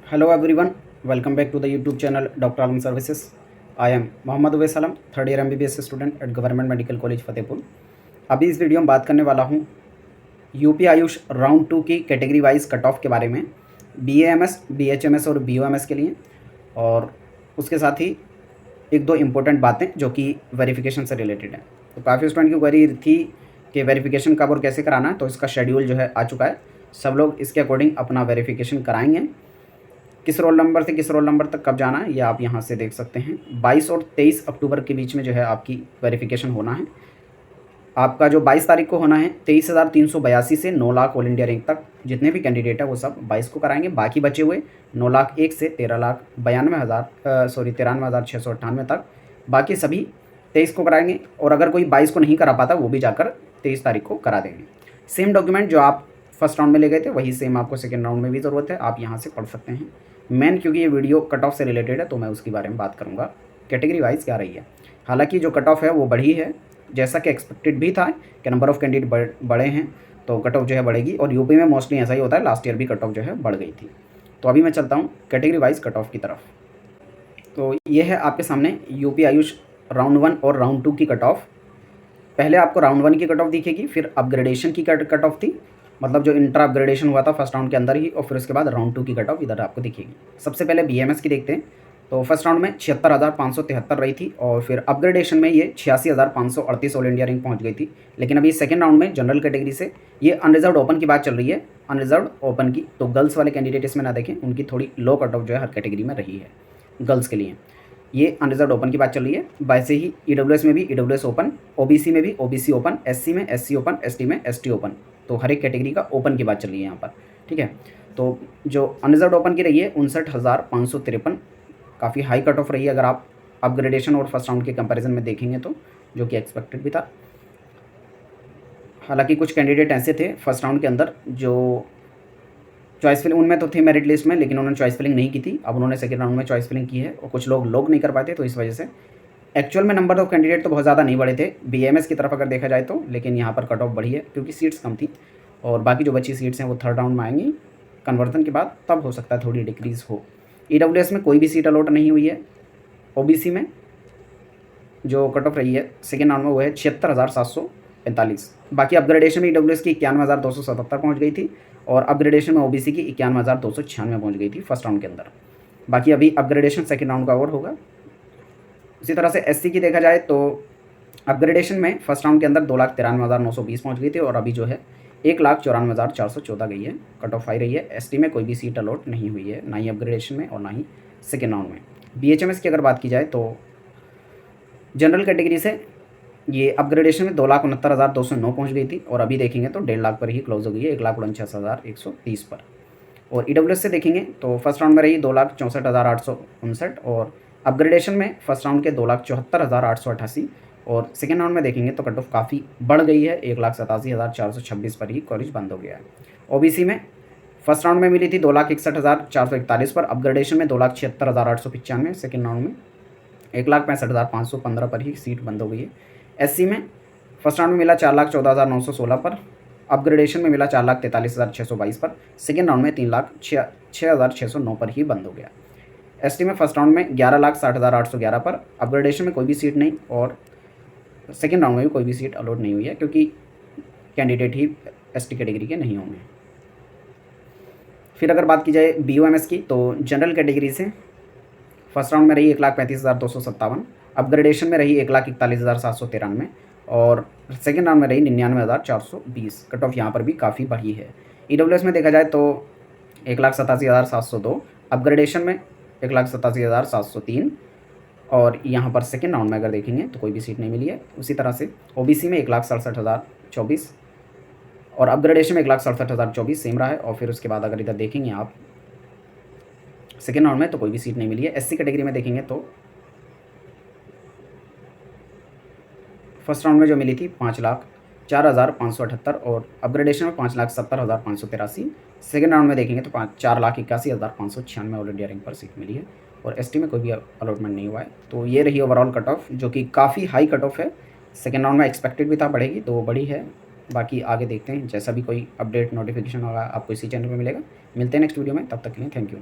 Hello everyone, welcome back to the YouTube channel Dr. Alam Services. I am Mohammad Uwais Alam, third year MBBS student at government medical college Fatehpur. अभी इस video में बात करने वाला हूँ UP Ayush round 2 की कैटेगरी वाइज कट ऑफ के बारे में, BAMS, BHMS और BOMS के लिए, और उसके साथ ही एक दो इम्पोर्टेंट बातें जो कि वेरिफिकेशन से रिलेटेड है। तो काफ़ी स्टूडेंट की क्वेरी थी कि वेरिफिकेशन कब और कैसे कराना है, तो इसका शेड्यूल जो है आ चुका है। सब लोग इसके अकॉर्डिंग अपना वेरिफिकेशन कराएंगे। किस रोल नंबर से किस रोल नंबर तक कब जाना है ये आप यहाँ से देख सकते हैं। 22 और 23 अक्टूबर के बीच में जो है आपकी वेरिफिकेशन होना है। आपका जो 22 तारीख को होना है 23,382 से 9 लाख ऑल इंडिया रैंक तक जितने भी कैंडिडेट है वो सब 22 को कराएंगे। बाकी बचे हुए 9 लाख 1 से 13,93,698 तक बाकी सभी 23 को कराएंगे। और अगर कोई 22 को नहीं करा पाता वो भी जाकर 23 तारीख को करा देंगे। सेम डॉक्यूमेंट जो आप फर्स्ट राउंड में ले गए थे वही सेम आपको सेकेंड राउंड में भी ज़रूरत है, आप यहाँ से पढ़ सकते हैं। मेन क्योंकि ये वीडियो कट ऑफ से रिलेटेड है तो मैं उसके बारे में बात करूँगा, कैटेगरी वाइज क्या रही है। हालांकि जो कट ऑफ है वो बढ़ी है, जैसा कि एक्सपेक्टेड भी था कि नंबर ऑफ़ कैंडिडेट बड़े हैं तो कट ऑफ जो है बढ़ेगी। और यूपी में मोस्टली ऐसा ही होता है, लास्ट ईयर भी कट ऑफ जो है बढ़ गई थी। तो अभी मैं चलता हूँ कैटेगरी वाइज कट ऑफ की तरफ। तो ये है आपके सामने यूपी आयुष राउंड 1 और राउंड 2 की कट ऑफ। पहले आपको राउंड 1 की कट ऑफ दिखेगी, फिर अपग्रेडेशन की कट ऑफ थी, मतलब जो इंट्रा अपग्रेडेशन हुआ था फर्स्ट राउंड के अंदर ही, और फिर उसके बाद राउंड 2 की कट ऑफ इधर आपको दिखेगी। सबसे पहले BMS की देखते हैं। तो फर्स्ट राउंड में 76,573 रही थी, और फिर अपग्रेडेशन में ये 86,538 ऑल इंडिया रैंक पहुंच गई थी। लेकिन अभी सेकंड राउंड में जनरल कैटेगरी से ये अनरिजर्व ओपन की बात चल रही है, अनरिजर्व ओपन की। तो गर्ल्स वाले कैंडिडेट इसमें ना देखें, उनकी थोड़ी लो कट ऑफ जो है हर कैटेगरी में रही है गर्ल्स के लिए। ये अनरिजर्व ओपन की बात चल रही है। वैसे ही EWS में भी EWS ओपन, OBC में भी OBC ओपन, SC में SC ओपन, ST में ST ओपन। तो हर एक कैटेगरी का ओपन की बात चल रही है यहाँ पर, ठीक है। तो जो अनरिजर्व ओपन की रही है 59,553, काफ़ी हाई कट ऑफ रही है अगर आप अपग्रेडेशन और फर्स्ट राउंड के कंपैरिजन में देखेंगे तो, जो कि एक्सपेक्टेड भी था। हालांकि कुछ कैंडिडेट ऐसे थे फर्स्ट राउंड के अंदर जो चॉइस फिलिंग उनमें तो थे मेरिट लिस्ट में, लेकिन उन्होंने चॉइस फिलिंग नहीं की थी। अब उन्होंने सेकंड राउंड में चॉइस फिलिंग की है, और कुछ लोग नहीं कर पाते, तो इस वजह से एक्चुअल में नंबर ऑफ कैंडिडेट तो बहुत ज़्यादा नहीं बढ़े थे BMS की तरफ अगर देखा जाए तो, लेकिन यहाँ पर कट ऑफ बढ़ी है क्योंकि सीट्स कम थी। और बाकी जो बची सीट्स हैं वो थर्ड राउंड में आएंगी कन्वर्जन के बाद, तब हो सकता है थोड़ी डिक्रीज़ हो। EWS में कोई भी सीट अलॉट नहीं हुई है। OBC में जो कट ऑफ रही है सेकेंड राउंड में वो है 76,745। बाकी अपग्रेडेशन में EWS की 91,277 पहुँच गई थी, और अपग्रेडेशन में OBC की 91,296 पहुँच गई थी फर्स्ट राउंड के अंदर। बाकी अभी अपग्रेडेशन सेकेंड राउंड का और होगा। उसी तरह से SC की देखा जाए तो अपग्रेडेशन में फर्स्ट राउंड के अंदर 2,93,920 पहुँच गई थी, और अभी जो है 1,94,414 गई है, कट ऑफ हाई रही है। ST में कोई भी सीट अलॉट नहीं हुई है, ना ही अपग्रेडेशन में और ना ही सेकेंड राउंड में। BHMS की अगर बात की जाए तो जनरल कैटेगरी से ये अपग्रेडेशन में 2,69,209 पहुँच गई थी, और अभी देखेंगे तो 1.5 लाख पर ही क्लोज हो गई है, 1,49,130 पर। और EWS से देखेंगे तो फर्स्ट राउंड में रही 2,64,859, और अपग्रेडेशन में फर्स्ट राउंड के 2,74,888, और सेकेंड राउंड में देखेंगे तो कट ऑफ काफ़ी बढ़ गई है, 1,87,426 पर ही कॉलेज बंद हो गया है। OBC में फर्स्ट राउंड में मिली थी 2,61,441 पर, अपग्रेडेशन में 2,76,895, सेकेंड राउंड में 1,65,515 पर ही सीट बंद हो गई है। SC में फर्स्ट राउंड में मिला 4,14,916 पर, अपग्रेडेशन में मिला 4,43,622 पर, सेकेंड राउंड में 3,06,609 पर ही बंद हो गया। ST में फर्स्ट राउंड में 11,60,811 पर, अपग्रेडेशन में कोई भी सीट नहीं, और सेकेंड राउंड में भी कोई भी सीट अलॉट नहीं हुई है क्योंकि कैंडिडेट ही ST कैटेगरी के नहीं होंगे। फिर अगर बात की जाए BOMS की तो जनरल कैटेगरी से फर्स्ट राउंड में रही 1,35,257, अपग्रेडेशन में रही 1,41,793, और सेकेंड राउंड में रही 99,420। कट ऑफ यहाँ पर भी काफ़ी बढ़ी है। EWS में देखा जाए तो 1,87,702, अपग्रेडेशन में 1,87,703, और यहाँ पर सेकेंड राउंड में अगर देखेंगे तो कोई भी सीट नहीं मिली है। उसी तरह से OBC में 1,67,024, और अपग्रेडेशन में 1,67,024 सेम रहा है। और फिर उसके बाद अगर इधर देखेंगे आप सेकेंड राउंड में तो कोई भी सीट नहीं मिली है। SC कैटेगरी में देखेंगे तो फर्स्ट राउंड में जो मिली थी 5,04,578, और अपग्रेडेशन में 5,70,583। सेकेंड राउंड में देखेंगे तो 4,81,596 ऑल इंडिया रैंक पर सीट मिली है, और ST में कोई भी अलॉटमेंट नहीं हुआ है। तो ये रही ओवरऑल कट ऑफ, जो कि काफ़ी हाई कट ऑफ है। सेकेंड राउंड में एक्सपेक्टेड भी था बढ़ेगी, तो वो बढ़ी है। बाकी आगे देखते हैं, जैसा भी कोई अपडेट नोटिफिकेशन होगा आपको इसी चैनल पर मिलेगा। मिलते हैं नेक्स्ट वीडियो में, तब तक के लिए थैंक यू।